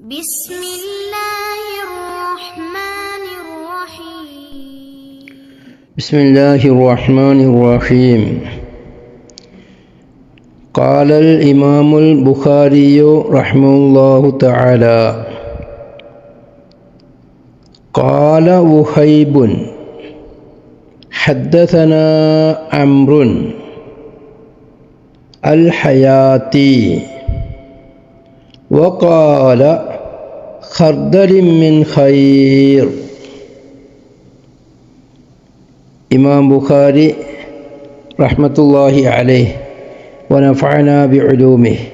بسم الله الرحمن الرحيم بسم الله الرحمن الرحيم قال الإمام البخاري رحمه الله تعالى قال وهيب حدثنا عمرو الحياتي وقال خردل من خير. ഇമാം ബുഖാരി റഹ്മത്തുള്ളാഹി അലൈഹി വനഫഅനാ ബിഉലൂമിഹി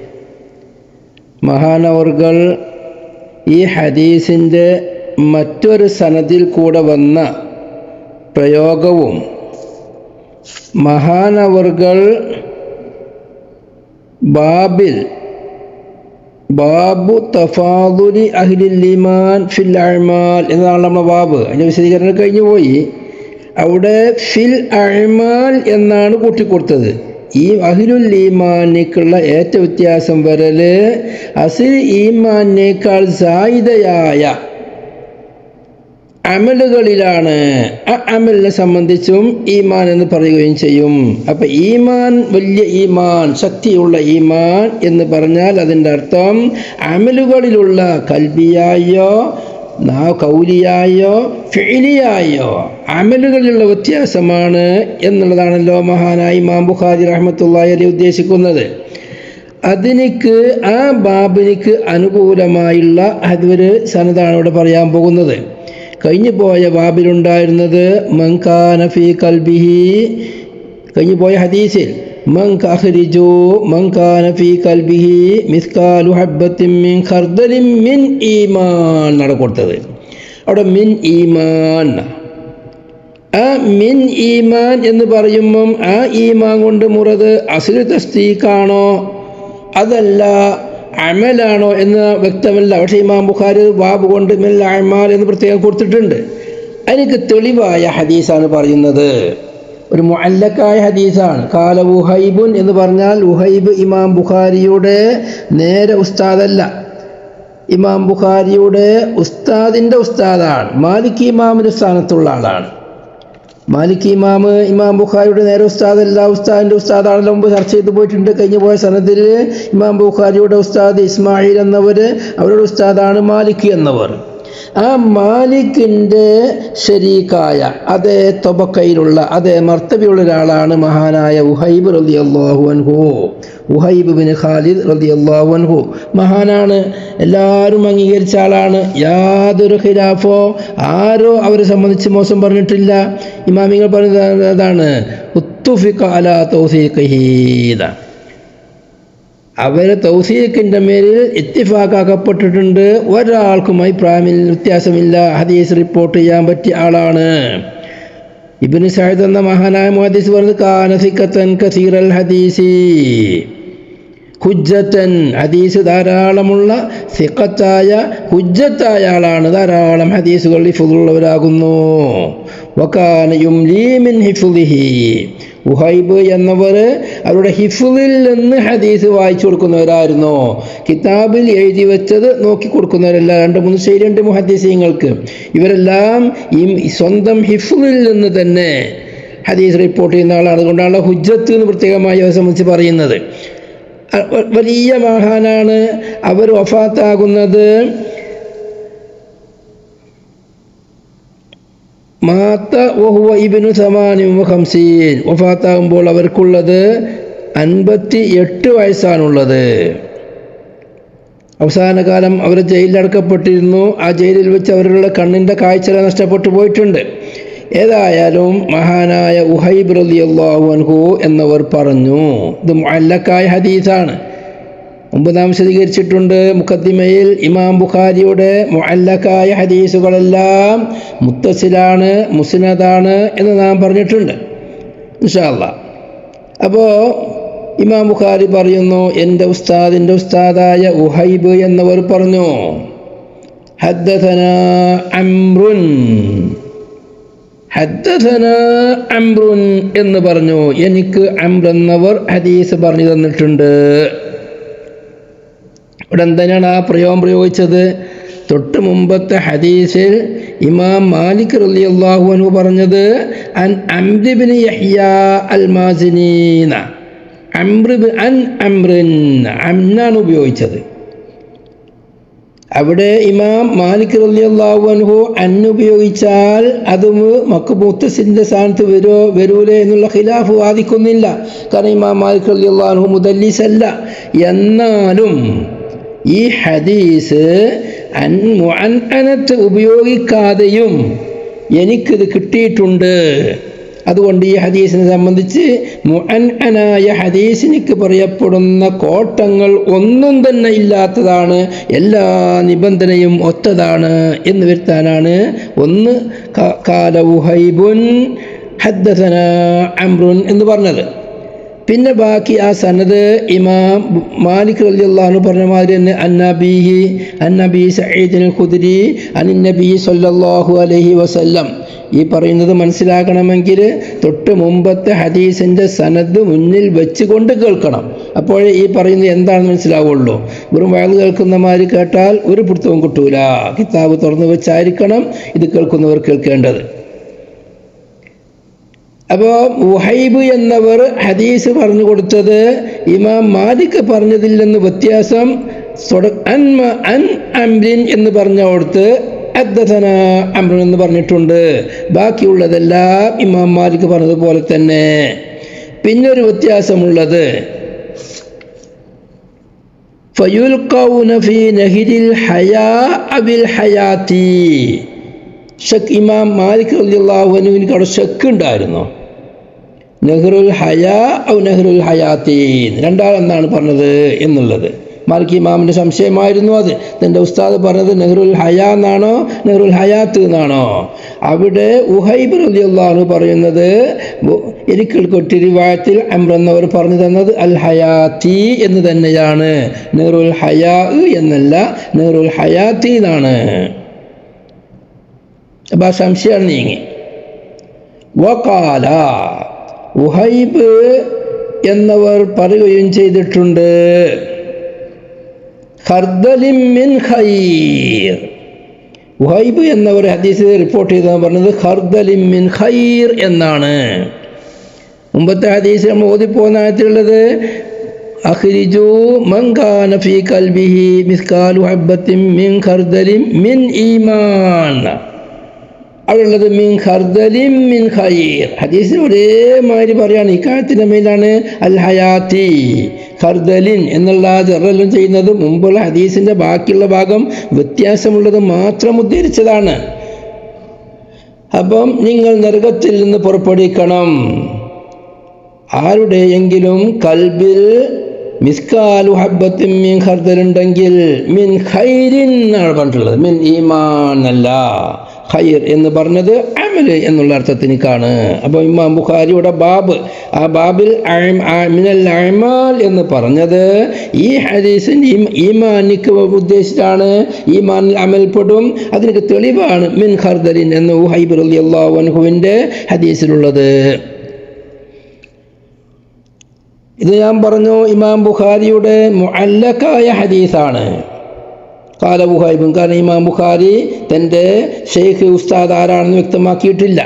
മഹാനവർകൾ ഈ ഹദീസിൻ്റെ മറ്റൊരു സനദിൽ കൂടെ വന്ന പ്രയോഗവും മഹാനവർകൾ ബാബു തഫാദുലി അഹ്ലിൽ ഈമാൻ ഫിൽ അഅ്മാൽ എന്നതാണ് നമ്മുടെ ബാബ്. അതിൻ്റെ വിശദീകരണം കഴിഞ്ഞു പോയി. അവിടെ ഫിൽ അഅ്മാൽ എന്നാണ് കൂട്ടിക്കൊടുത്തത്. ഈ അഹ്ലുൽ ഈമാനിക്കുള്ള ഏറ്റ വ്യത്യാസം വരൽ അസ്ൽ ഈമാനേക്കാൾ സായിദയായ അമലുകളിലാണ്. ആ അമലിനെ സംബന്ധിച്ചും ഈമാൻ എന്ന് പറയുകയും ചെയ്യും. അപ്പം ഈമാൻ, വലിയ ഈമാൻ, ശക്തിയുള്ള ഈമാൻ എന്ന് പറഞ്ഞാൽ അതിൻ്റെ അർത്ഥം അമലുകളിലുള്ള കൽബിയായോ കൗലിയായോ ഫിഇലിയായോ അമലുകളിലുള്ള വ്യത്യാസമാണ് എന്നുള്ളതാണല്ലോ മഹാനായ ഇമാം ബുഖാരി റഹ്മത്തുള്ളാഹി അലൈഹി ഉദ്ദേശിക്കുന്നത്. അതിനിക്ക് ആ ബാബിനിക്ക് അനുകൂലമായുള്ള അതൊരു സനദാണ് ഇവിടെ പറയാൻ പോകുന്നത്. കഴിഞ്ഞു പോയ ബാബിലുണ്ടായിരുന്നത് മൻകാന ഫീ കൽബിഹി, കഴിഞ്ഞു പോയ ഹദീസിൽ മൻകാന ഫീ കൽബിഹി മിസ്കാലു ഹബ്ബത്തിൻ മിൻ ഖർദലിൻ മിൻ ഈമാൻ എന്നാണ് കൊടുത്തത്. അവിടെ മിൻ ഈമാൻ, ആ മിൻ ഈമാൻ എന്ന് പറയുമ്പം ആ ഈമാൻ കൊണ്ട് മുറത് അസ്ലു തസ്ദീഖാണോ അതല്ല അമലാണോ എന്ന് വ്യക്തമല്ല. പക്ഷേ ഇമാം ബുഖാരി ബാബ് കൊണ്ട് മിൽ അഅ്മാൽ എന്ന് പ്രത്യേകം കൊടുത്തിട്ടുണ്ട്. അതിനൊക്കെ തെളിവായ ഹദീസാണ് പറയുന്നത്. ഒരു മുഅല്ലഖായ ഹദീസാണ്. കാല ഉഹൈബുൻ എന്ന് പറഞ്ഞാൽ ഉഹൈബ് ഇമാം ബുഖാരിയുടെ നേരെ ഉസ്താദല്ല, ഇമാം ബുഖാരിയുടെ ഉസ്താദിൻ്റെ ഉസ്താദാണ്. മാലിക് ഇമാമിൻ്റെ സ്ഥാനത്തുള്ള ആളാണ്. മാലിക് ഇമാം ബുഖാരിയുടെ നേരെ ഉസ്താദല്ല, ഉസ്താദിൻ്റെ ഉസ്താദാണല്ലോ. മുമ്പ് ചർച്ച ചെയ്തു പോയിട്ടുണ്ട്. കഴിഞ്ഞു പോയ സനദിൽ ഇമാം ബുഖാരിയുടെ ഉസ്താദ് ഇസ്മായിൽ എന്നവർ, അവരുടെ ഉസ്താദാണ് മാലിക് എന്നവർ. ആ മാലിക്കിൻ്റെ ശരീക്കായ അതേ തൊബക്കയിലുള്ള അതേ മർത്തബയുള്ള ഒരാളാണ് മഹാനായ ഉഹൈബ് റളിയല്ലാഹു അൻഹു. ഉഹൈബ് ബിൻ ഖാലിദ് റളിയല്ലാഹു അൻഹു മഹാനാണ്, എല്ലാവരും അംഗീകരിച്ച ആളാണ്. യാതൊരു ഖിലാഫോ ആരോ അവരെ സംബന്ധിച്ച് മോശം പറഞ്ഞിട്ടില്ല. ഇമാമിങ്ങൾ പറയുന്നത് അതാണ് ഉത്തുഫിഖ അലാ തൗസീഖിഹി, അവരെ തൗസീഖിൻ്റെ മേലിൽ ഇത്തിഫാക്കാക്കപ്പെട്ടിട്ടുണ്ട്. ഒരാൾക്കും അഭിപ്രായമിൽ വ്യത്യാസമില്ല. ഹദീസ് റിപ്പോർട്ട് ചെയ്യാൻ പറ്റിയ ആളാണ്. ഇബ്നു സഅദ് എന്ന മഹാനായ മുഹദ്ദിസ് പറഞ്ഞത് കാന സിഖത്തൻ കസീറൽ ഹദീസി ഹുജ്ജത്തൻ, ഹദീസ് ധാരാളമുള്ള സിഖത്തായ ഹുജ്ജത്തായ ആളാണ്. ധാരാളം ഹദീസുകൾ ഹിഫ്ളുള്ളവരാകുന്നു. വകാന യുംലി മിൻ ഹിഫ്ളിഹി, ഉഹൈബ് എന്നവർ അവരുടെ ഹിഫ്ളിൽ നിന്ന് ഹദീസ് വായിച്ചു കൊടുക്കുന്നവരായിരുന്നു. കിതാബിൽ എഴുതി വെച്ചത് നോക്കി കൊടുക്കുന്നവരല്ല. 2-3 ശൈലിയുണ്ട് മുഹദ്ദിസീങ്ങൾക്ക്. ഇവരെല്ലാം ഈ സ്വന്തം ഹിഫ്ളിൽ നിന്ന് തന്നെ ഹദീസ് റിപ്പോർട്ട് ചെയ്യുന്ന ആളാണ്. അതുകൊണ്ടാണ് ഹുജ്ജത്ത് എന്ന് പ്രത്യേകമായി അവരെ സംബന്ധിച്ച് പറയുന്നത്. വലിയ മഹാനാണ്. അവർ വഫാത്താകുന്നത് മാത്ത വഹുവ ഇബ്നു 58, വഫാത്താകുമ്പോൾ അവർക്കുള്ളത് 58 വയസ്സാണുള്ളത്. അവസാന കാലം അവർ ജയിലിലടക്കപ്പെട്ടിരുന്നു. ആ ജയിലിൽ വെച്ച് അവരുടെ കണ്ണിൻ്റെ കാഴ്ച നഷ്ടപ്പെട്ടു പോയിട്ടുണ്ട്. ഏതായാലും മഹാനായ ഉഹൈബ് റളിയല്ലാഹു അൻഹു എന്നവർ പറഞ്ഞു. ഇത് മുഅല്ലഖായ ഹദീസാണ്. മുമ്പ് നാം വിശദീകരിച്ചിട്ടുണ്ട് മുഖദ്ദിമയിൽ. ഇമാം ബുഖാരിയുടെ മുഅല്ലഖായ ഹദീസുകളെല്ലാം മുത്തസിലാണ്, മുസ്നദാണ് എന്ന് നാം പറഞ്ഞിട്ടുണ്ട് ഇൻഷാ അല്ലാഹ്. അപ്പോൾ ഇമാം ബുഖാരി പറയുന്നു, എൻ്റെ ഉസ്താദിൻ്റെ ഉസ്താദായ ഉഹൈബ് എന്നവർ പറഞ്ഞു ഹദ്ദസനാ അംറുൻ എന്ന് പറഞ്ഞു. എനിക്ക് അംർ എന്നവർ ഹദീസ് പറഞ്ഞു തന്നിട്ടുണ്ട്. ഇവിടെ എന്തിനാണ് ആ പ്രയോഗം പ്രയോഗിച്ചത്? തൊട്ട് മുമ്പത്തെ ഹദീസിൽ ഇമാം മാലിക് റളിയല്ലാഹു അൻഹു പറഞ്ഞത് അൻ അംർ ഇബ്നു യഹ്യ അൽ മാസിനീന, അംനാണ് ഉപയോഗിച്ചത്. അവിടെ ഇമാം മാലിക് റളിയല്ലാഹു അൻഹു ഉപയോഗിച്ചാൽ അത് മുത്തസിലിന്റെ സ്ഥാനത്ത് വരൂലേ എന്നുള്ള ഖിലാഫ് വാദിക്കുന്നില്ല. കാരണം ഇമാം മാലിക് റളിയല്ലാഹു അൻഹു മുദല്ലിസ് അല്ല. എന്നാലും ഈ ഹദീസ് മുഅന്നനത്ത് ഉപയോഗിക്കാതെയും എനിക്കിത് കിട്ടിയിട്ടുണ്ട്. അതുകൊണ്ട് ഈ ഹദീസിനെ സംബന്ധിച്ച് മുഅന്നനായ ഹദീസിനിക്ക് പറയപ്പെടുന്ന കോട്ടങ്ങൾ ഒന്നും തന്നെ ഇല്ലാത്തതാണ്, എല്ലാ നിബന്ധനയും ഒത്തതാണ് എന്ന് വരുത്താനാണ് ഒന്ന് ഖാല ഉഹൈബുൻ ഹദ്ദസനാ അംറുൻ എന്ന് പറഞ്ഞത്. പിന്നെ ബാക്കി ആ സനദ് ഇമാം മാലിക് റളിയല്ലാഹു അൻഹു പറഞ്ഞ മാതിരി തന്നെ അന്നബി സഈദ് അൽ ഖുദ്രി അന്നബി സല്ലല്ലാഹു അലൈഹി വസല്ലം. ഈ പറയുന്നത് മനസ്സിലാക്കണമെങ്കിൽ തൊട്ട് മുമ്പത്തെ ഹദീസിൻ്റെ സനദ് മുന്നിൽ വെച്ചുകൊണ്ട് കേൾക്കണം. അപ്പോഴേ ഈ പറയുന്നത് എന്താണെന്ന് മനസ്സിലാവുള്ളൂ. വെറും വയൽ കേൾക്കുന്ന മാതിരി കേട്ടാൽ ഒരു പിടുത്തവും കിട്ടൂല. കിതാബ് തുറന്നു വെച്ചായിരിക്കണം ഇത് കേൾക്കുന്നവർ കേൾക്കേണ്ടത്. അപ്പോൾ ഉഹൈബ് എന്നവർ ഹദീസ് പറഞ്ഞു കൊടുത്തത് ഇമാം മാലിക് പറഞ്ഞതിൽ നിന്ന് വ്യത്യാസം അൻ അംരിൻ എന്ന് പറഞ്ഞ കൊടുത്ത് ഹദ്ദസനാ അംറുൻ എന്ന് പറഞ്ഞിട്ടുണ്ട്. ബാക്കിയുള്ളതെല്ലാം ഇമാം മാലിക് പറഞ്ഞതുപോലെ തന്നെ. പിന്നൊരു വ്യത്യാസമുള്ളത് ഫയുൽഖൗന ഫീ നഹ്രിൽ ഹയാ അബിൽ ഹയാത്തി. ഇമാം മാലിക് റളിയല്ലാഹു അൻഹുവിന് അവിടെ ഷക്ക് ഉണ്ടായിരുന്നു. നെഹ്റുൽ ഹയാ ഔ നെഹ്റുൽ ഹയാത്തീൻ രണ്ടാളെന്നാണ് പറഞ്ഞത് എന്നുള്ളത് മാലിക് ഇമാമിൻ്റെ സംശയമായിരുന്നു. അത് തൻ്റെ ഉസ്താദ് പറഞ്ഞത് നെഹ്റുൽ ഹയാ എന്നാണോ നെഹ്റുൽ ഹയാത്ത് എന്നാണോ? അവിടെ ഉഹൈബ് റളിയല്ലാഹു അൻഹു പറയുന്നത് എനിക്ക് റിവായത്തിൽ അംർ എന്നവർ പറഞ്ഞു തന്നത് അൽ ഹയാത്തി എന്ന് തന്നെയാണ്, നെഹ്റുൽ ഹയാ എന്നല്ല, നെഹ്റുൽ ഹയാത്തി എന്നാണ്. അപ്പം ആ സംശയം നീങ്ങി. വഖാല ഉഹൈബ് എന്നവർ പറയുകയും ചെയ്തിട്ടുണ്ട് ഖർദലിൻ മിൻ ഖൈർ. ഉഹൈബ് എന്നവർ ഹദീസ് റിപ്പോർട്ട് ചെയ്തെന്ന് പറഞ്ഞത് ഖർദലിൻ മിൻ ഖൈർ എന്നാണ്. മുമ്പത്തെ ഹദീസ് നമ്മൾ ഓതിപ്പോകുന്ന ആയത്തിലുള്ളത് അഖ്രിജു മൻ കാന ഫീ ഖൽബിഹി മിസ്കാലു ഹബ്ബത്തിൻ മിൻ ഖർദലിൻ മിൻ ഈമാൻ. അവിടെയുള്ളത് മിൻ ഖർദലിൻ മിൻ ഖൈർ. ഹദീസിന് ഒരേമാതിരി പറയാണ്. ഇക്കാര്യത്തിൻ്റെ മേലാണ് അൽ ഹയാത്തി. ഖർദലിൻ എന്നുള്ള ജറലും ചെയ്യുന്നത് മുമ്പുള്ള ഹദീസിൻ്റെ ബാക്കിയുള്ള ഭാഗം വ്യത്യാസമുള്ളത് മാത്രം ഉദ്ധരിച്ചതാണ്. അപ്പം നിങ്ങൾ നരകത്തിൽ നിന്ന് പുറപ്പെടുവിക്കണം. ആരുടെയെങ്കിലും കൽബിൽ മിസ്കാലു ഹബ്ബത്തിൻ മിൻ ഖർദലുണ്ടെങ്കിൽ മിൻ ഖൈരിൻ എന്നാണ് പറഞ്ഞിട്ടുള്ളത്, മിൻ ഈമാൻ അല്ല. ഖൈർ എന്ന് പറഞ്ഞത് അമല് എന്നുള്ള അർത്ഥത്തിനിക്കാണ്. അപ്പോൾ ഇമാം ബുഖാരിയുടെ ബാബ്, ആ ബാബിൽ മിനൽ അഅ്മാൽ എന്ന് പറഞ്ഞത് ഈ ഹദീസിന് ഈമാനിക്ക് ഉദ്ദേശിച്ചാണ്. ഈമാനിൽ അമൽപ്പെടും, അതിനൊക്കെ തെളിവാണ് മിൻ ഖർദലിൻ എന്ന് ഉഹൈബ് റളിയല്ലാഹു അൻഹുവിൻ്റെ ഹദീസിലുള്ളത്. ഇത് ഞാൻ പറഞ്ഞു ഇമാം ബുഖാരിയുടെ മുഅല്ലഖായ ഹദീസാണ്. ഖാല ഉഹൈബ്, കാരണം ഇമാം ബുഖാരി തൻ്റെ ഷെയ്ഖ് ഉസ്താദ് ആരാണെന്ന് വ്യക്തമാക്കിയിട്ടില്ല.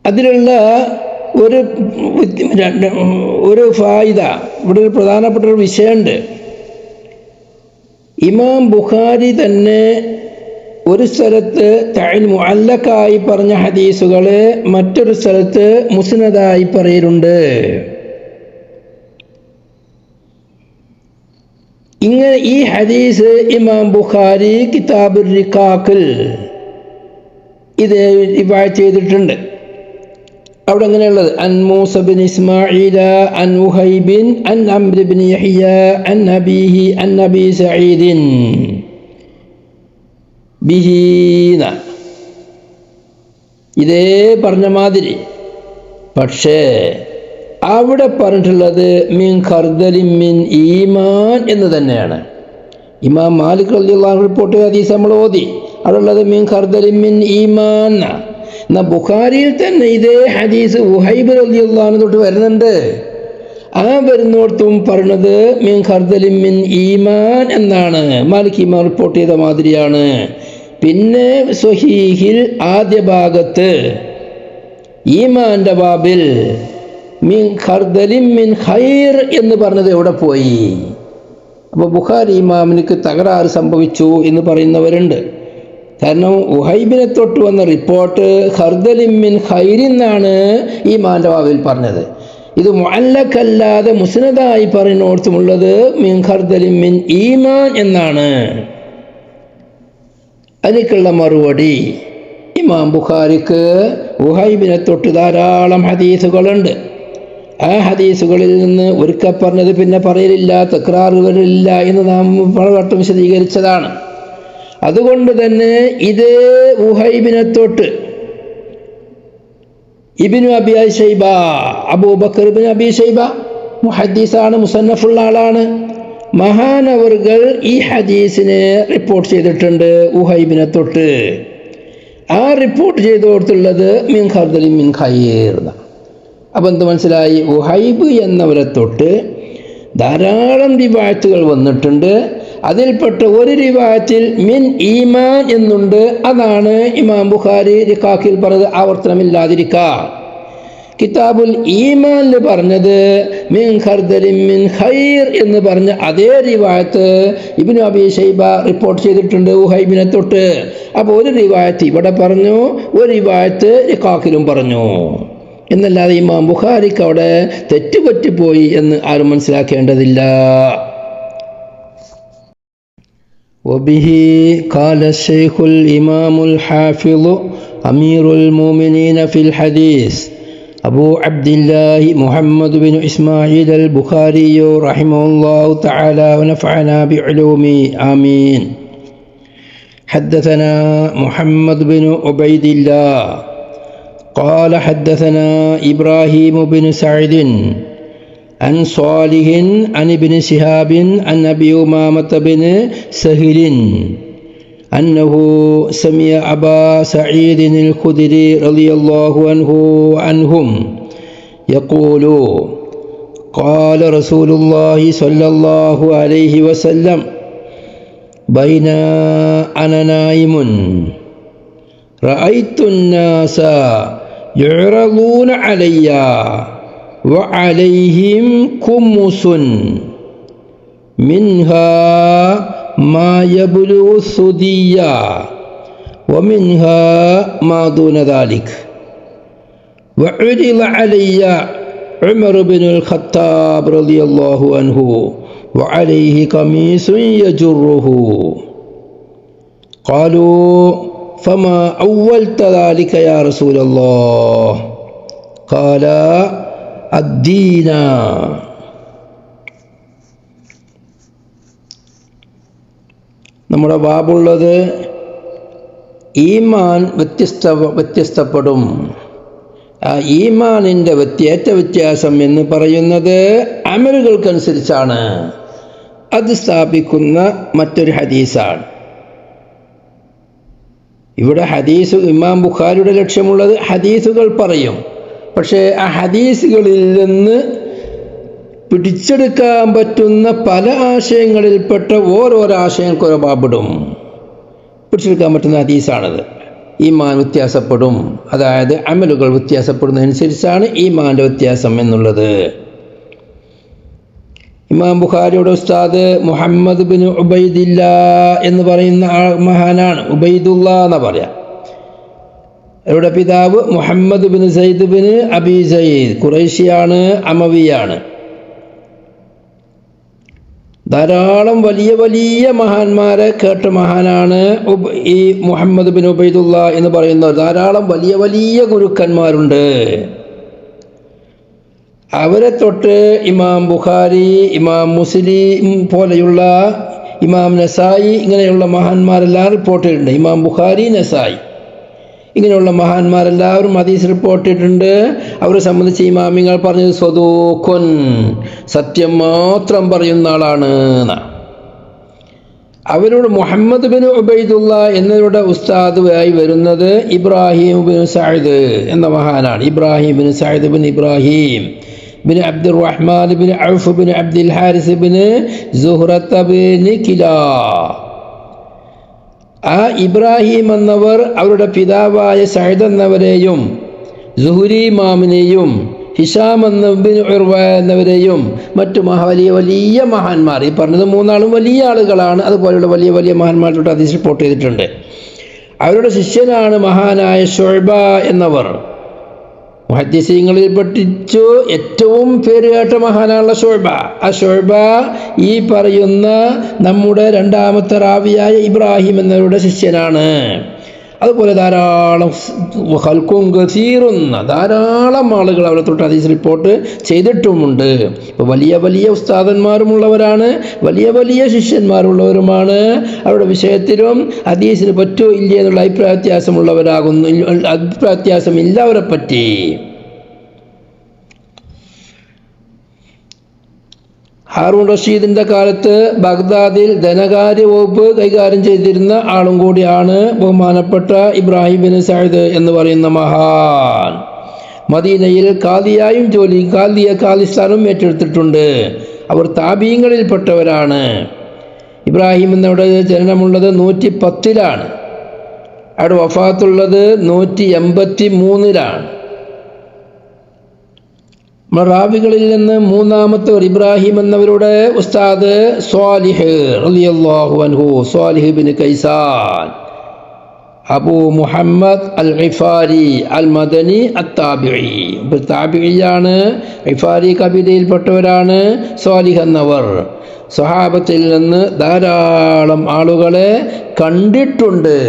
അതിലുള്ള ഒരു ഫായിദ, ഇവിടെ ഒരു പ്രധാനപ്പെട്ട ഒരു വിഷയമുണ്ട്. ഇമാം ബുഖാരി തന്നെ ഒരു സ്ഥലത്ത് മുഅല്ലഖായി പറഞ്ഞ ഹദീസുകൾ മറ്റൊരു സ്ഥലത്ത് മുസ്നദായി പറയലുണ്ട്. ഇങ്ങനെ ഈ ഹദീസ് ഇമാം ബുഖാരി കിതാബുർ റിഖാഖിൽ ഇത് റിവായത്ത് ചെയ്തിട്ടുണ്ട്. അവിടെ എങ്ങനെയുള്ളത് അൻ മൂസ ബിൻ ഇസ്മാഈല അൻ ഉഹൈബിൻ അൻ അംർ ബിൻ യഹ്യ അൻ അബീഹി അൻ നബി സഈദിൻ ബിഹീന. ഇതേ പറഞ്ഞ മാതിരി, പക്ഷേ അവിടെ പറഞ്ഞിട്ടുള്ളത് മിൻ ഖർദലിൻ മിൻ ഈമാൻ എന്ന് തന്നെയാണ്. ഇമാം മാലിക് റളിയല്ലാഹു അൻഹു റിപ്പോർട്ട് ചെയ്ത ഹദീസ് നമ്മൾ ഓതി. അവിടെ ഉള്ളത് മിൻ ഖർദലിൻ മിൻ ഈമാൻ. എന്നാൽ ബുഖാരിയിൽ തന്നെ ഇതേ ഹദീസ് ഉഹൈബ് റളിയല്ലാഹു അൻഹു തൊട്ട് വരുന്നുണ്ട്. ആ വരുന്നോടത്തും പറഞ്ഞത് മിൻ ഖർദലിൻ മിൻ ഈമാൻ എന്നാണ്. മാലിക് ഇമാം റിപ്പോർട്ട് ചെയ്ത മാതിരിയാണ്. പിന്നെ സ്വഹീഹിൽ ആദ്യ ഭാഗത്ത് ഈമാന്റെ ബാബിൽ മിൻ ഖർദലിൻ മിൻ ഖൈർ എന്ന് പറഞ്ഞത് എവിടെ പോയി? അപ്പോൾ ബുഖാരി ഇമാമിനിക്ക് തകരാറ് സംഭവിച്ചു എന്ന് പറയുന്നവരുണ്ട്. കാരണം ഉഹൈബിനെ തൊട്ട് വന്ന റിപ്പോർട്ട് ഖർദലിൻ മിൻ ഖൈറിന്നാണ് ഈമാന്റെ ബാബിൽ പറഞ്ഞത്. ഇത് മുഅല്ലഖല്ലാതെ മുസ്നദായി പറയുന്നിടത്തുമുള്ളത് മിൻ ഖർദലിൻ മിൻ ഈമാൻ എന്നാണ്. അതിലേക്കുള്ള മറുപടി ഇമാം ബുഖാരിക്ക് ഉഹൈബിനെ തൊട്ട് ധാരാളം ഹദീസുകളുണ്ട്. ആ ഹദീസുകളിൽ നിന്ന് ഒരിക്കൽ പറഞ്ഞത് പിന്നെ പറയലില്ല, തക്രാറുകളില്ല എന്ന് നാം പലവട്ടം വിശദീകരിച്ചതാണ്. അതുകൊണ്ട് തന്നെ ഇത് ഉഹൈബിനെ തൊട്ട് ഇബ്നു അബി ശൈബ, അബൂബക്കർ ഇബ്നു അബി ശൈബ മുഹദ്ദിസാണ്, മുസന്നഫുള്ള ആളാണ്. മഹാനവറുകൾ ഈ ഹദീസിനെ റിപ്പോർട്ട് ചെയ്തിട്ടുണ്ട് ഉഹൈബിനെ തൊട്ട്. ആ റിപ്പോർട്ട് ചെയ്തു കൊടുത്തുള്ളത് മിൻ ഖർദലിൻ മിൻ ഖൈർ. അപ്പം എന്ത് മനസ്സിലായി? ഉഹൈബ് എന്നവരെ തൊട്ട് ധാരാളം റിവായത്തുകൾ വന്നിട്ടുണ്ട്. അതിൽപ്പെട്ട ഒരു റിവായത്തിൽ മിൻ ഈമാൻ എന്നുണ്ട്. അതാണ് ഇമാം ബുഖാരി റിഖാഖിൽ പറഞ്ഞത് ആവർത്തനമില്ലാതിരിക്കുക. കിതാബുൽ ഈമാനിൽ പറഞ്ഞത് മിൻ ഖർദലിൻ മിൻ ഖൈർ എന്ന് പറഞ്ഞ അതേ റിവായത്ത് ഇബ്നു അബി ശൈബ റിപ്പോർട്ട് ചെയ്തിട്ടുണ്ട് ഉഹൈബിനെ തൊട്ട്. അപ്പോൾ ഒരു റിവായത്ത് ഇവിടെ പറഞ്ഞു, ഒരു റിവായത്ത് റിഖാഖിലും പറഞ്ഞു എന്നല്ലാതെ ഇമാം ബുഖാരിക്ക് അവിടെ തെറ്റുപറ്റിപ്പോയി എന്ന് ആരും മനസ്സിലാക്കേണ്ടതില്ല. وبه قال الشيخ الإمام الحافظ أمير المؤمنين في الحديث أبو عبد الله محمد بن إسماعيل البخاري رحمه الله تعالى ونفعنا بعلومه آمين. حدثنا محمد بن عبيد الله قال حدثنا إبراهيم بن سعد عن صالح عن ابن شهاب عن أبي أمامة بن سهل أنه سمع أبا سعيد الخدري رضي الله عنه وعنهم يقول قال رسول الله صلى الله عليه وسلم بين أنا نائم رأيت الناس يعرضون علي وعليهم كمس منها ما يبلغ الثدي ومنها ما دون ذلك وعرض علي عمر بن الخطاب رضي الله عنه وعليه قميص يجره قالوا فما أولت ذلك يا رسول الله قال الدين. നമ്മുടെ ബാബുള്ളത് ഈമാൻ വ്യത്യസ്തപ്പെടും. ആ ഈമാനിൻ്റെ വ്യത്യാസം എന്ന് പറയുന്നത് അമലുകൾക്കനുസരിച്ചാണ്. അത് സ്ഥാപിക്കുന്ന മറ്റൊരു ഹദീസാണ്. ഇവിടെ ഹദീസ് ഇമാം ബുഖാരിയുടെ ലക്ഷ്യമുള്ളത് ഹദീസുകൾ പറയും. പക്ഷേ ആ ഹദീസുകളിൽ നിന്ന് പിടിച്ചെടുക്കാൻ പറ്റുന്ന പല ആശയങ്ങളിൽപ്പെട്ട ഓരോരോ ആശയങ്ങൾക്ക് ഓരോ ബാബിടും. പിടിച്ചെടുക്കാൻ പറ്റുന്ന ഹദീസാണത്. ഈമാൻ വ്യത്യാസപ്പെടും, അതായത് അമലുകൾ വ്യത്യാസപ്പെടുന്നതനുസരിച്ചാണ് ഈമാൻ്റെ വ്യത്യാസം എന്നുള്ളത്. ഇമാം ബുഖാരിയുടെ ഉസ്താദ് മുഹമ്മദ് ബിൻ ഉബൈദില്ല എന്ന് പറയുന്ന മഹാനാണ്. ഉബൈദുള്ള എന്ന് പറയാം. അവരുടെ പിതാവ് Muhammad bin Sayyid bin Abi Sayyid, ഖുറൈശിയാണ്, അമവിയാണ്. ധാരാളം വലിയ വലിയ മഹാന്മാരെ കേട്ട മഹാനാണ് ഈ മുഹമ്മദ് ബിൻ ഉബൈദുള്ള എന്ന് പറയുന്നവർ. ധാരാളം വലിയ വലിയ ഗുരുക്കന്മാരുണ്ട്. അവരെ തൊട്ട് ഇമാം ബുഖാരി, ഇമാം മുസ്ലിം പോലെയുള്ള, ഇമാം നസായി, ഇങ്ങനെയുള്ള മഹാന്മാരെല്ലാം റിപ്പോർട്ട് ചെയ്തിട്ടുണ്ട്. ഇമാം ബുഖാരി, നസായി ഇങ്ങനെയുള്ള മഹാന്മാരെല്ലാവരും ഹദീസ് റിപ്പോർട്ട് ചെയ്തിട്ടുണ്ട്. അവരെ സംബന്ധിച്ച് ഇമാമിങ്ങൾ പറഞ്ഞത് സ്വദൂഖുൻ, സത്യം മാത്രം പറയുന്ന ആളാണ്. അവരോട് മുഹമ്മദ് ബിൻ ഉബൈദുള്ള എന്നവരുടെ ഉസ്താദായി വരുന്നത് ഇബ്രാഹിം ബിൻ സഅദ് എന്ന മഹാനാണ്. Ibrahim bin Saad bin Ibrahim bin Abdurrahman bin Auf bin Abdul Harith bin Zuhrat bin Kilab. ആ ഇബ്രാഹിം എന്നവർ അവരുടെ പിതാവായ സഅദ് എന്നവരെയും സുഹ്രി ഇമാമിനെയും ഹിഷാം എന്നവരെയും മറ്റു വലിയ വലിയ മഹാന്മാർ, ഈ പറഞ്ഞത് മൂന്നാളും വലിയ ആളുകളാണ്, അതുപോലെയുള്ള വലിയ വലിയ മഹാന്മാരുടെ ഹദീസ് റിപ്പോർട്ട് ചെയ്തിട്ടുണ്ട്. അവരുടെ ശിഷ്യനാണ് മഹാനായ ശുഅബ എന്നവർ. മുഹദ്ദിസീങ്ങളിൽ പഠിച്ചു ഏറ്റവും പേരുകേട്ട മഹാനാണുള്ള ശുഅബ. ആ ശുഅബ ഈ പറയുന്ന നമ്മുടെ രണ്ടാമത്തെ റാവിയായ ഇബ്രാഹിം എന്നവരുടെ ശിഷ്യനാണ്. അതുപോലെ ധാരാളം ഖൽഖുൻ കസീറുന്ന ധാരാളം ആളുകൾ അവരെ തൊട്ട് ഹദീസ് റിപ്പോർട്ട് ചെയ്തിട്ടുമുണ്ട്. ഇപ്പോൾ വലിയ വലിയ ഉസ്താദന്മാരുമുള്ളവരാണ്, വലിയ വലിയ ശിഷ്യന്മാരുള്ളവരുമാണ്. അവരുടെ വിഷയത്തിലും ഹദീസിന് പറ്റോ ഇല്ല എന്നുള്ള അഭിപ്രായ വ്യത്യാസമുള്ളവരാകുന്നു, അഭിപ്രായ വ്യത്യാസമില്ല അവരെ പറ്റി. ഹാറൂൺ റഷീദിൻ്റെ കാലത്ത് ബഗ്ദാദിൽ ധനകാര്യ വകുപ്പ് കൈകാര്യം ചെയ്തിരുന്ന ആളും കൂടിയാണ് ബഹുമാനപ്പെട്ട ഇബ്രാഹിം ബിൻ സഅദ് എന്ന് പറയുന്ന മഹാൻ. മദീനയിൽ ഖാദിയായും ഖാദിസ്ഥാനും ഏറ്റെടുത്തിട്ടുണ്ട്. അവർ താബീങ്ങളിൽപ്പെട്ടവരാണ്. ഇബ്രാഹിം എന്നവിടെ ജനനമുള്ളത് 110-ലാണ്. അവിടെ വഫാത്തുള്ളത് 183-ലാണ്. റാവികളിൽ നിന്ന് മൂന്നാമത്തെ ഇബ്രാഹിം എന്നവരുടെ ഉസ്താദ് സ്വാലിഹ് റളിയല്ലാഹു അൻഹു, സ്വാലിഹ് ബിൻ കൈസാൻ അബൂ മുഹമ്മദ് അൽ ഗിഫാരി അൽ മദനി അത്താബിഈ. താബിഈയാണ്, ഗിഫാരി കബീലയിൽപ്പെട്ടവരാണ് സ്വാലിഹ് എന്നവർ. സ്വഹാബത്തിൽ നിന്ന് ധാരാളം ആളുകളെ കണ്ടിട്ടുണ്ട്.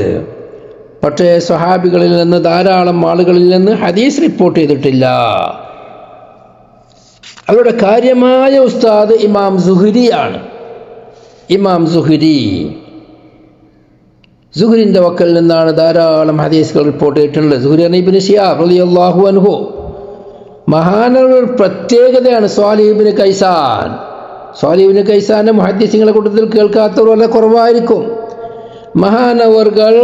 പക്ഷേ സ്വഹാബികളിൽ നിന്ന് ധാരാളം ആളുകളിൽ നിന്ന് ഹദീസ് റിപ്പോർട്ട് ചെയ്തിട്ടില്ല. അവരുടെ കാര്യമായ ഉസ്താദ് ഇമാം സുഹ്രിയാണ്. ഇമാം സുഹ്രിൻ്റെ വക്കൽ നിന്നാണ് ധാരാളം ഹദീസുകൾ റിപ്പോർട്ട് ചെയ്തിട്ടുള്ളത്. സുഹ്രി ഇബ്നു ശിഹാബ് റളിയല്ലാഹു അൻഹു മഹാനവരുടെ പ്രത്യേകതയാണ് സ്വാലിഹ് ഇബ്നു കൈസാൻ. സ്വാലിഹ് ഇബ്നു കൈസാന്റെ മുഹദ്ദിസീങ്ങളുടെ കൂട്ടത്തിൽ കേൾക്കാത്തവർ വളരെ കുറവായിരിക്കും. മഹാനവർകൾ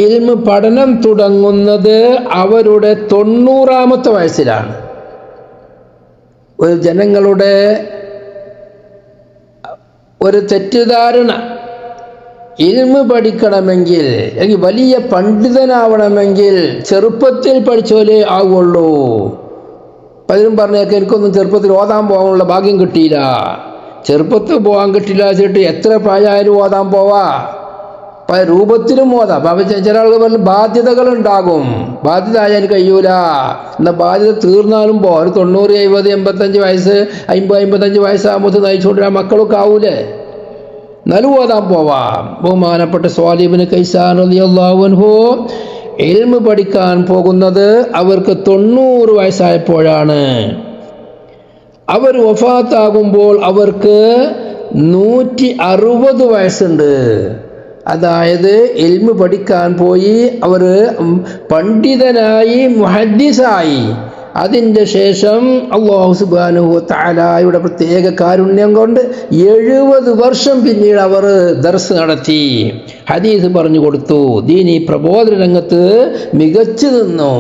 ഇൽമ് പഠനം തുടങ്ങുന്നത് അവരുടെ 90-ാമത്തെ വയസ്സിലാണ്. ഒരു ജനങ്ങളുടെ ഒരു തെറ്റിദ്ധാരണ, ഇൽമ് പഠിക്കണമെങ്കിൽ അല്ലെങ്കിൽ വലിയ പണ്ഡിതനാവണമെങ്കിൽ ചെറുപ്പത്തിൽ പഠിച്ചോലേ ആവുള്ളൂ. പലരും പറഞ്ഞേക്കെ എനിക്കൊന്നും ചെറുപ്പത്തിൽ ഓതാൻ പോകാനുള്ള ഭാഗ്യം കിട്ടിയില്ല, ചെറുപ്പത്തിൽ പോകാൻ കിട്ടില്ല വെച്ചിട്ട് എത്ര പ്രായമായാലും ഓതാൻ പോവാ, പല രൂപത്തിലും ഓതാം. ചില ആളുകൾ പറഞ്ഞ ബാധ്യതകളുണ്ടാകും, ബാധ്യത ആയാലും കഴിയൂല, എന്നാൽ ബാധ്യത തീർന്നാലും പോവാം. ഒരു 90, 70, 85 വയസ്സ് 50-55 വയസ്സാകുമ്പോൾ നയിച്ചുകൊണ്ടിരാൻ മക്കളൊക്കെ ആവൂലേ, എന്നാലും ഓതാൻ പോവാം. ബഹുമാനപ്പെട്ട സ്വാലിഹ് ഇബ്നു കൈസാൻ റളിയല്ലാഹു അൻഹു ഇൽമ് പഠിക്കാൻ പോകുന്നത് അവർക്ക് 90 വയസ്സായപ്പോഴാണ്. അവർ വഫാത്താകുമ്പോൾ അവർക്ക് 160 വയസ്സുണ്ട്. അതായത് ഇൽമ് പഠിക്കാൻ പോയി അവർ പണ്ഡിതനായി മുഹദ്ദിസായി. അതിൻ്റെ ശേഷം അല്ലാഹു സുബ്ഹാനഹു വ തആലയുടെ പ്രത്യേക കാരുണ്യം കൊണ്ട് 70 വർഷം പിന്നീട് അവർ ദർസ് നടത്തി, ഹദീസ് പറഞ്ഞു കൊടുത്തു, ദീനി പ്രബോധന രംഗത്ത് മികച്ചു നിന്നു.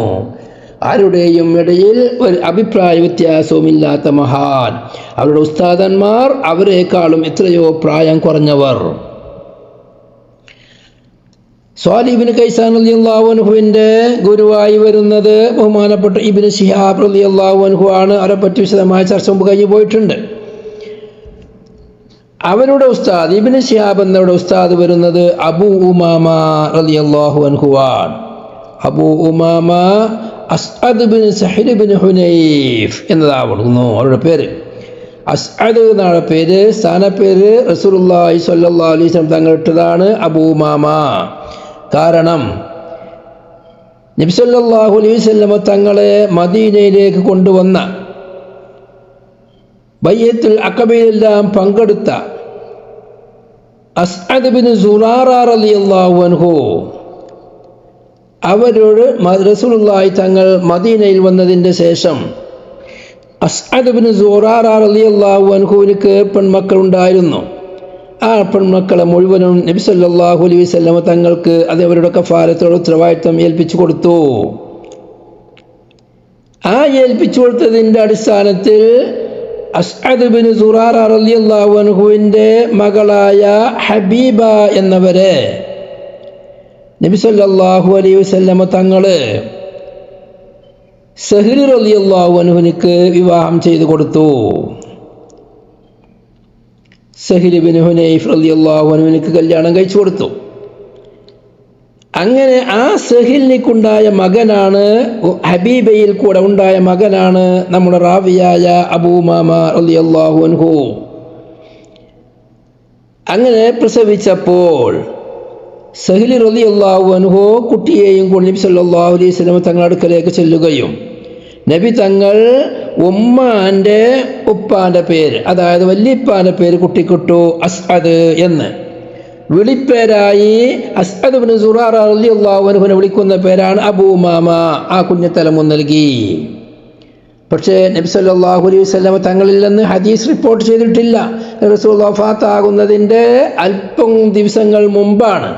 ആരുടെയും ഇടയിൽ ഒരു അഭിപ്രായ വ്യത്യാസവുമില്ലാത്ത മഹാൻ. അവരുടെ ഉസ്താദന്മാർ അവരെക്കാളും എത്രയോ പ്രായം കുറഞ്ഞവർ. സ്വാലിഹ് ഇബ്നു കൈസാൻ റളിയല്ലാഹു അൻഹുവിൻ്റെ ഗുരുവായി വരുന്നത് ബഹുമാനപ്പെട്ട ഇബ്നു ശിഹാബ് റളിയല്ലാഹു അൻഹു ആണ്. അവരെ പറ്റി വിശദമായ ചർച്ച മുമ്പ് കഴിഞ്ഞു പോയിട്ടുണ്ട്. അവരുടെ ഉസ്താദ് ഇബ്നു ശിഹാബ് എന്നവരുടെ ഉസ്താദ് വരുന്നത് അബൂ ഉമാമ റളിയല്ലാഹു അൻഹു ആണ്. അബൂ ഉമാമ അസ്അദ് ബിൻ സഹിൽ ബിൻ ഹുനൈഫ് എന്നതാവുന്നു അവരുടെ പേര്. അസ്അദ് എന്നാണ് പേര്. സ്ഥാനപ്പേര് റസൂലുള്ളാഹി സ്വല്ലല്ലാഹു അലൈഹി വസല്ലം തങ്ങൾ ഇട്ടതാണ് അബൂ ഉമാമ. കാരണം നബി സല്ലല്ലാഹു അലൈഹി വസല്ലം തങ്ങളെ മദീനയിലേക്ക് കൊണ്ടുവന്ന, ബൈഅത്തുൽ അഖബയിലെല്ലാം പങ്കെടുത്ത അസ്അദ് ബിൻ സുറാറ റളിയല്ലാഹു അൻഹു അവരോട് റസൂലുള്ളാഹി തങ്ങൾ മദീനയിൽ വന്നതിൻ്റെ ശേഷം അസ്അദ് ബിൻ സുറാറ റളിയല്ലാഹു അൻഹുവിന് പെൺമക്കളുണ്ടായിരുന്നു. ആ പെൺമക്കളെ മുഴുവനും നബി സല്ലല്ലാഹു അലൈഹി വസല്ലം തങ്ങൾക്ക് അത് അവരുടെ കഫാലത്തോട് ഉത്തരവാദിത്വം ഏൽപ്പിച്ചു കൊടുത്തു. ആ ഏൽപ്പിച്ചു കൊടുത്തതിൻ്റെ അടിസ്ഥാനത്തിൽ അസ്അദ് ബിൻ സുറാറ റളിയല്ലാഹു അൻഹുവിൻ്റെ മകളായ ഹബീബ എന്നവരെ നബി സല്ലല്ലാഹു അലൈഹി വസല്ലമ തങ്ങൾ സഹ്ൽ റളിയല്ലാഹു അൻഹുവിന് വിവാഹം ചെയ്തു കൊടുത്തു. സഹ്ൽ ബിൻ ഹുനൈഫ് റളിയല്ലാഹു അൻഹുവിന് കല്യാണം കഴിച്ചു കൊടുത്തു. അങ്ങനെ ആ സഹ്ലിനുണ്ടായ മകനാണ്, ഹബീബയിൽ കൂടെ ഉണ്ടായ മകനാണ് നമ്മുടെ റാവിയായ അബൂ ഉമാമ റളിയല്ലാഹു അൻഹു. അങ്ങനെ പ്രസവിച്ചപ്പോൾ സഹ്ൽ റളിയല്ലാഹു അൻഹു കുട്ടിയെയും കൊണ്ട് നബി സല്ലല്ലാഹു അലൈഹി വസല്ലം തങ്ങളുടെ അടുക്കലേക്ക് ചെല്ലുകയും നബി തങ്ങൾ ഉമ്മാൻ്റെ ഉപ്പാൻ്റെ പേര്, അതായത് വല്യപ്പാൻ്റെ പേര് കുട്ടിക്കിട്ടു അസ്അദ് എന്ന്. വിളിപ്പേരായി അസ്അദ് ബിൻ സുറാറ റളിയല്ലാഹു അൻഹുവിനെ വിളിക്കുന്ന പേരാണ് അബൂ ഉമാമ. ആ കുഞ്ഞത്തലമും നൽകി. പക്ഷേ നബി സല്ലല്ലാഹു അലൈഹി വസല്ലം തങ്ങളിൽ നിന്ന് ഹദീസ് റിപ്പോർട്ട് ചെയ്തിട്ടില്ല. റസൂൽ വഫാത്താകുന്നതിൻ്റെ അല്പം ദിവസങ്ങൾ മുമ്പാണ്.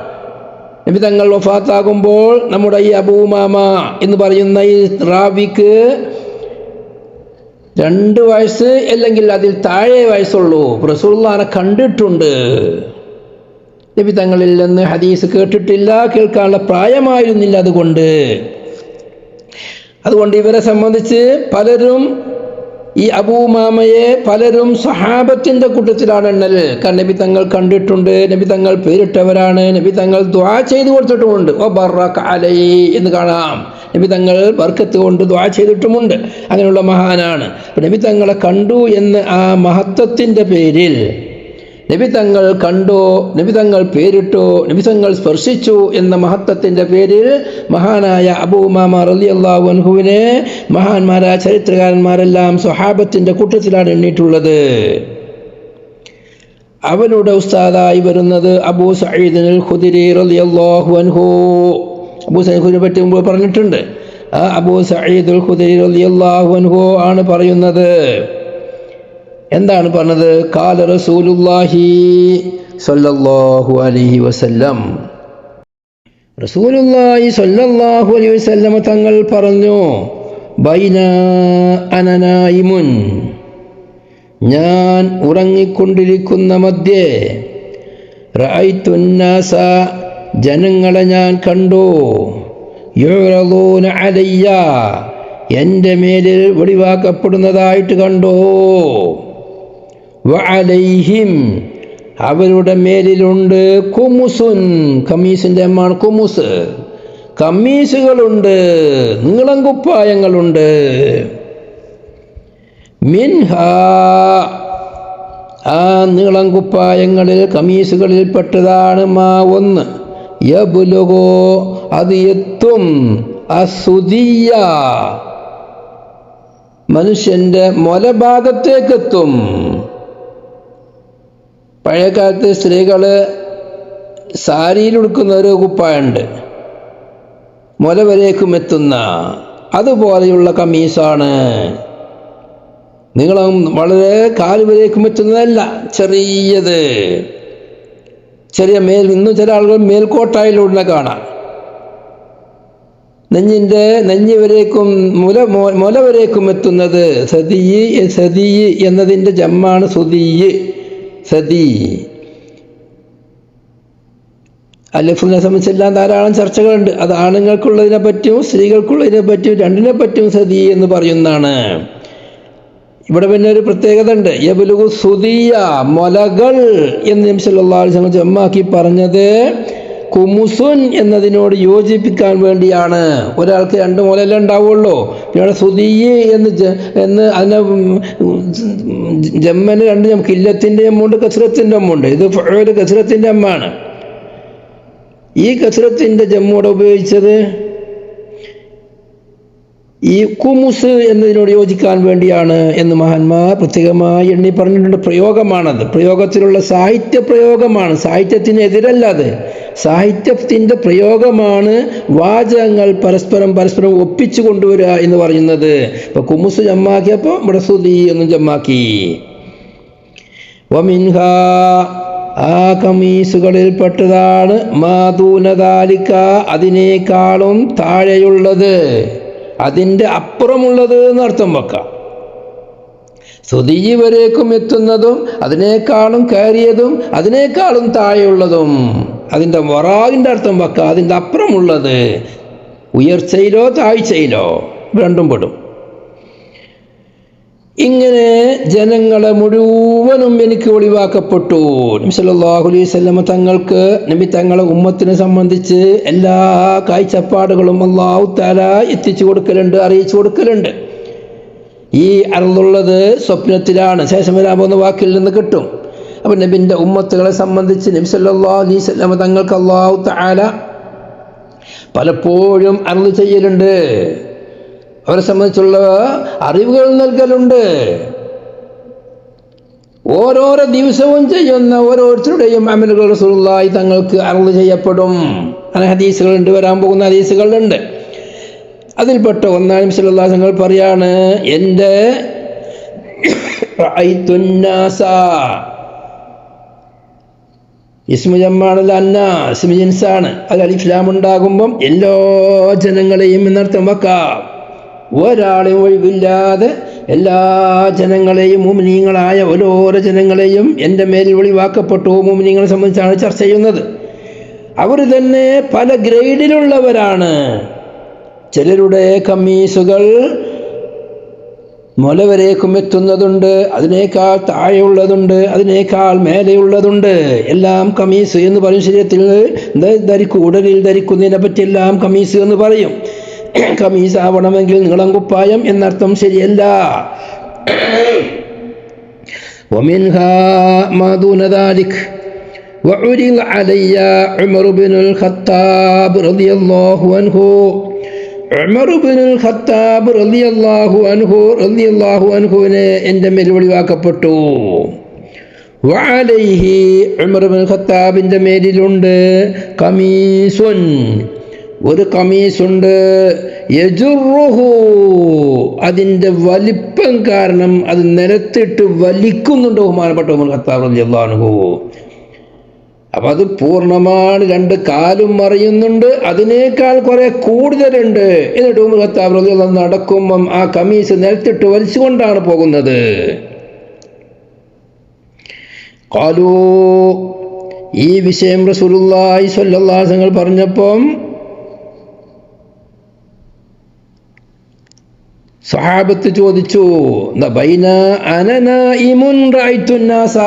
നബി തങ്ങൾ വഫാത്താകുമ്പോൾ നമ്മുടെ ഈ അബൂ ഉമാമ എന്ന് പറയുന്ന ഈ റാവിക്ക് 2 വയസ്സ് അല്ലെങ്കിൽ അതിൽ താഴെ വയസ്സുള്ളൂ. റസൂലുള്ളാഹിനെ കണ്ടിട്ടുണ്ട്, നബി തങ്ങളിൽ നിന്ന് ഹദീസ് കേട്ടിട്ടില്ല, കേൾക്കാനുള്ള പ്രായമായിരുന്നില്ല. അതുകൊണ്ട് ഇവരെ സംബന്ധിച്ച് പലരും ഈ അബൂ ഉമാമയെ പലരും സഹാബത്തിൻ്റെ കൂട്ടത്തിലാണ് എണ്ണൽ. കാരണം നബി തങ്ങൾ കണ്ടിട്ടുണ്ട്, നബി തങ്ങൾ പേരിട്ടവരാണ്, നബി തങ്ങൾ ദുആ ചെയ്തു കൊടുത്തിട്ടുമുണ്ട്. വബറക അലൈഹി എന്ന് കാണാം. നബി തങ്ങൾ ബർക്കത്ത് കൊണ്ട് ദുആ ചെയ്തിട്ടുമുണ്ട്. അങ്ങനെയുള്ള മഹാനാണ്. നബി തങ്ങളെ കണ്ടു എന്ന് ആ മഹത്വത്തിൻ്റെ പേരിൽ നബി തങ്ങൾ കണ്ടു, നബി തങ്ങൾ പേരിട്ടു, നബി തങ്ങൾ സ്പർശിച്ചു എന്ന മഹത്വത്തിൻ്റെ പേരിൽ മഹാനായ അബൂ ഉമാമ റളിയല്ലാഹു അൻഹുവിനെ മഹാന്മാരായ ചരിത്രകാരന്മാരെല്ലാം സ്വഹാബത്തിൻ്റെ കൂട്ടത്തിലാണ് എണ്ണിയിട്ടുള്ളത്. അവനുടെ ഉസ്താദായി വരുന്നത് അബൂ സഈദ് അൽ ഖുദരി റളിയല്ലാഹു അൻഹു. അബൂ സഈദ് ഖുദരിയെ പറ്റി മുമ്പ് പറഞ്ഞിട്ടുണ്ട്. ആ അബൂ സഈദ് അൽ ഖുദരി റളിയല്ലാഹു അൻഹു ആണ് പറയുന്നത്. എന്താണ് പറഞ്ഞത്? ഖാല റസൂലുള്ളാഹി സ്വല്ലല്ലാഹു അലൈഹി വസല്ലം, റസൂലുള്ളാഹി സ്വല്ലല്ലാഹു അലൈഹി വസല്ലം തങ്ങൾ പറഞ്ഞു, ബൈന അനനായിമുൻ, ഞാൻ ഉറങ്ങിക്കൊണ്ടിരിക്കുന്ന മധ്യേ, റഅയ്തുന്നാസ, ജനങ്ങളെ ഞാൻ കണ്ടു, യുറദൂന അലയ്യ, എൻ്റെ മേലിൽ വെളിവാക്കപ്പെടുന്നതായിട്ട് കണ്ടു, വഅലൈഹിം, അവരുടെ മേലിലുണ്ട് കുമുസുൻ, കമ്മീസിൻ്റെ അമ്മാണ് കുമുസ്, കമ്മീസുകളുണ്ട്, നീളം കുപ്പായങ്ങളുണ്ട്. മിൻഹ, ആ നീളം കുപ്പായങ്ങളിൽ കമ്മീസുകളിൽ പെട്ടതാണ് മാ ഒന്ന്, യബ്ലുഗു, അത് എത്തും, അസുദിയ, മനുഷ്യൻ്റെ മൊലഭാഗത്തേക്കെത്തും. പഴയകാലത്ത് സ്ത്രീകൾ സാരിയിലുടുക്കുന്ന ഒരു കുപ്പായുണ്ട്, മുല വരേക്കും എത്തുന്ന, അതുപോലെയുള്ള കമ്മീസാണ്. നീളം വളരെ കാല് വരേക്കും എത്തുന്നതല്ല, ചെറിയത്, ചെറിയ ഇന്നും ചില ആളുകൾ മേൽക്കോട്ടായിലൂടെ കാണാം. നെഞ്ഞി വരേക്കും മുല വരേക്കും എത്തുന്നത് സദി എന്നതിൻ്റെ ജമ്മാണ് സുദിയ്, സദി. അലിഫിനെ സംബന്ധിച്ചെല്ലാം ധാരാളം ചർച്ചകളുണ്ട്. അത് ആണുങ്ങൾക്കുള്ളതിനെ പറ്റിയും സ്ത്രീകൾക്കുള്ളതിനെ പറ്റിയും രണ്ടിനെ പറ്റിയും സദി എന്ന് പറയുന്നതാണ്. ഇവിടെ പിന്നെ ഒരു പ്രത്യേകത ഉണ്ട്. യബ്ലുഗു സുദിയ, മൊലകൾ എന്ന് നബി സല്ലല്ലാഹു അലൈഹി വസല്ലം ജമ്മാക്കി പറഞ്ഞത് കുമുസുൻ എന്നതിനോട് യോജിപ്പിക്കാൻ വേണ്ടിയാണ്. ഒരാൾക്ക് 2 മുലല്ലേ ഉണ്ടാവുള്ളൂ. പിന്നെ സുദിയ് എന്ന് അതിനെ ജമ്മന് 2 കില്ലത്തിൻ്റെ അമ്മുണ്ട്, കസ്രത്തിൻ്റെ അമ്മുണ്ട്. ഇത് ഫഅൽ കസ്രത്തിൻ്റെ അമ്മാണ്. ഈ കസ്രത്തിൻ്റെ ജമ്മോടെ ഉപയോഗിച്ചത് ഈ കുമുസ് എന്നതിനോട് യോജിക്കാൻ വേണ്ടിയാണ് എന്ന് മഹാന്മാർ പ്രത്യേകമായി എണ്ണി പറഞ്ഞിട്ടുണ്ട്. പ്രയോഗമാണത്, പ്രയോഗത്തിലുള്ള സാഹിത്യ പ്രയോഗമാണ്, സാഹിത്യത്തിനെതിരല്ല. അത് സാഹിത്യത്തിൻ്റെ പ്രയോഗമാണ്. വാചകങ്ങൾ പരസ്പരം ഒപ്പിച്ചു കൊണ്ടുവരിക എന്ന് പറയുന്നത്. ഇപ്പൊ കുമുസ് ജമ്മാക്കിയപ്പോൾ ഇവിടെ സുദി എന്നും ജമ്മാക്കി. വമിൻഹ, ആ കമീസുകളിൽ പെട്ടതാണ് മാദൂനദാലിക, അതിനേക്കാളും താഴെയുള്ളത്, അതിൻ്റെ അപ്പുറമുള്ളത് എന്നർത്ഥം വെക്കാം. സുദിജി വരേക്കും എത്തുന്നതും അതിനേക്കാളും കയറിയതും അതിനേക്കാളും താഴെയുള്ളതും. അതിൻ്റെ വറാവിൻ്റെ അർത്ഥം വെക്ക, അതിൻ്റെ അപ്പുറമുള്ളത്. ഉയർച്ചയിലോ താഴ്ചയിലോ രണ്ടും പെടും. ഇങ്ങനെ ജനങ്ങളെ മുഴുവനും എനിക്ക് ഒഴിവാക്കപ്പെട്ടു. നബി സല്ലല്ലാഹു അലൈഹി വസല്ലം തങ്ങൾക്ക് നബി തങ്ങളെ ഉമ്മത്തിനെ സംബന്ധിച്ച് എല്ലാ കാഴ്ചപ്പാടുകളും അല്ലാഹു തആല എത്തിച്ചു കൊടുക്കലുണ്ട്, അറിയിച്ചു കൊടുക്കലുണ്ട്. ഈ അറിവുള്ളത് സ്വപ്നത്തിലാണ്, ശേഷം വരാൻ പോകുന്ന വാക്കിൽ നിന്ന് കിട്ടും. അപ്പം നബിൻ്റെ ഉമ്മത്തുകളെ സംബന്ധിച്ച് നബി സല്ലല്ലാഹു അലൈഹി വസല്ലം തങ്ങൾക്ക് അല്ലാഹു തആല പലപ്പോഴും അറിവ് ചെയ്യലുണ്ട്, അവരെ സംബന്ധിച്ചുള്ള അറിവുകൾ നൽകലുണ്ട്. ഓരോരോ ദിവസവും ചെയ്യുന്ന ഓരോരുത്തരുടെയും അമലുകൾ റസൂലുള്ളാഹി തങ്ങൾക്ക് അറിവ് ചെയ്യപ്പെടും. അങ്ങനെ ഹദീസുകളുണ്ട്, വരാൻ പോകുന്ന ഹദീസുകളുണ്ട്. അതിൽപ്പെട്ട ഒന്നാം നബി സല്ലല്ലാഹു അലൈഹി വസല്ലം പറയാണ്, എൻ്റെ റഅയ്തുന്നാസ ഇസ്മു ജമ്മാണല്ല, അന്നാസ് ഇസ്മു ജിൻസാണ്. അത് അലിഫ് ലാം ഉണ്ടാകുമ്പം എല്ലാ ജനങ്ങളെയും എന്നർത്ഥം വെക്കാം. ഒരാളെയും ഒഴിവില്ലാതെ എല്ലാ ജനങ്ങളെയും മുഅ്മിനീങ്ങളായ ഓരോരോ ജനങ്ങളെയും എൻ്റെ മേലിൽ ഒഴിവാക്കപ്പെട്ടു. മുഅ്മിനീങ്ങളെ സംബന്ധിച്ചാണ് ചർച്ച ചെയ്യുന്നത്. അവർ തന്നെ പല ഗ്രേഡിലുള്ളവരാണ്. ചിലരുടെ കമ്മീസുകൾ മുല വരേക്കും എത്തുന്നതുണ്ട്, അതിനേക്കാൾ താഴെയുള്ളതുണ്ട്, അതിനേക്കാൾ മേലെയുള്ളതുണ്ട്. എല്ലാം കമീസ് എന്ന് പറയും. ശരീരത്തിൽ ഉടലിൽ ധരിക്കുന്നതിനെ പറ്റിയെല്ലാം കമീസ് എന്ന് പറയും. കമീസ് ആവണമെങ്കിൽ നീളം കുപ്പായം എന്നർത്ഥം ശരിയല്ല. ومنها ما دون ذلك وعرض علي عمر بن الخطاب رضي الله عنه. ഉമർ ഇബ്നുൽ ഖത്താബ് റളിയല്ലാഹു അൻഹുവിനെ എൻ്റെ മേൽ ഒഴിവാക്കപ്പെട്ടു. വഅലൈഹി ഉമർ ഇബ്നുൽ ഖത്താബിൻ്റെ മേലിലുണ്ട് കമീസുൻ, ഒരു കമീസുണ്ട്. യജുറുഹു, അതിൻ്റെ വലിപ്പം കാരണം അത് നിലത്തിട്ട് വലിക്കുന്നുണ്ട് ബഹുമാനപ്പെട്ട ഉമർ ഖത്താബ് റളിയല്ലാഹു അൻഹു. അപ്പം അത് പൂർണ്ണമാണ്, രണ്ട് കാലും മറിയുന്നുണ്ട്, അതിനേക്കാൾ കുറെ കൂടുതലുണ്ട്. എന്നിട്ട് ഉമർ ഖത്താബ് റളിയല്ലാഹു അൻഹു നടക്കുമ്പം ആ കമീസ് നിലത്തിട്ട് വലിച്ചുകൊണ്ടാണ് പോകുന്നത്. ഖാലൂ, ഈ വിഷയം റസൂലുള്ളാഹി സ്വല്ലല്ലാഹു അലൈഹി വസല്ലം പറഞ്ഞപ്പം സഹാബത്ത് ചോദിച്ചു,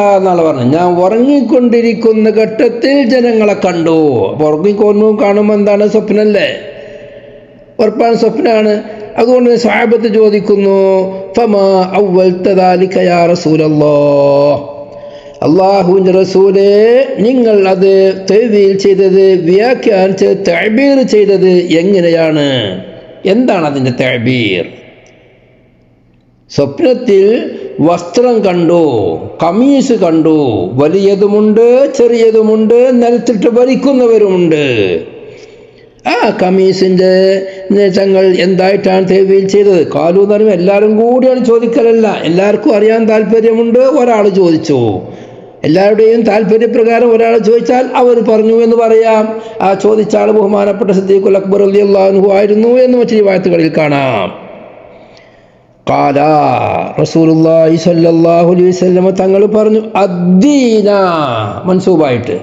എന്നാണ് പറഞ്ഞു. ഞാൻ ഉറങ്ങിക്കൊണ്ടിരിക്കുന്ന ഘട്ടത്തിൽ ജനങ്ങളെ കണ്ടു. അപ്പൊ ഉറങ്ങിക്കൊന്നു കാണുമ്പോൾ എന്താണ്? സ്വപ്നല്ലേ, ഉറപ്പാണ് സ്വപ്നാണ്. അതുകൊണ്ട് സഹാബത്ത് ചോദിക്കുന്നു, ഫമാ അവ്വൽത ദാലിക യാ റസൂലല്ലാഹ്, അല്ലാഹുവിൻ്റെ റസൂലേ, നിങ്ങൾ അത് തഅ്വീൽ ചെയ്തത്, വ്യാഖ്യാനിച്ചത്, തഅ്ബീർ ചെയ്തത് എങ്ങനെയാണ്? എന്താണ് അതിൻ്റെ തഅ്ബീർ? സ്വപ്നത്തിൽ വസ്ത്രം കണ്ടു, കമീസ് കണ്ടു, വലിയതുമുണ്ട് ചെറിയതുമുണ്ട്, നിലത്തിട്ട് വലിക്കുന്നവരുമുണ്ട്. ആ കമീസിൻ്റെ തങ്ങൾ എന്തായിട്ടാണ് തഅ്വീൽ ചെയ്തത്? കാലു എന്ന് പറയുമ്പോൾ എല്ലാവരും കൂടിയാണ് ചോദിക്കലല്ല, എല്ലാവർക്കും അറിയാൻ താല്പര്യമുണ്ട്. ഒരാൾ ചോദിച്ചു, എല്ലാവരുടെയും താല്പര്യപ്രകാരം ഒരാൾ ചോദിച്ചാൽ അവർ പറഞ്ഞു എന്ന് പറയാം. ആ ചോദിച്ച ആൾ ബഹുമാനപ്പെട്ട സിദ്ദീഖുൽ അക്ബർ റളിയല്ലാഹു അൻഹു ആയിരുന്നു എന്ന് മറ്റു റിവായത്തുകളിൽ കാണാം. ഖാല റസൂലുള്ളാഹി സ്വല്ലല്ലാഹു അലൈഹി വസല്ലം തങ്ങൾ പറഞ്ഞു, അദ്ദീന, മൻസൂബായിട്ട്,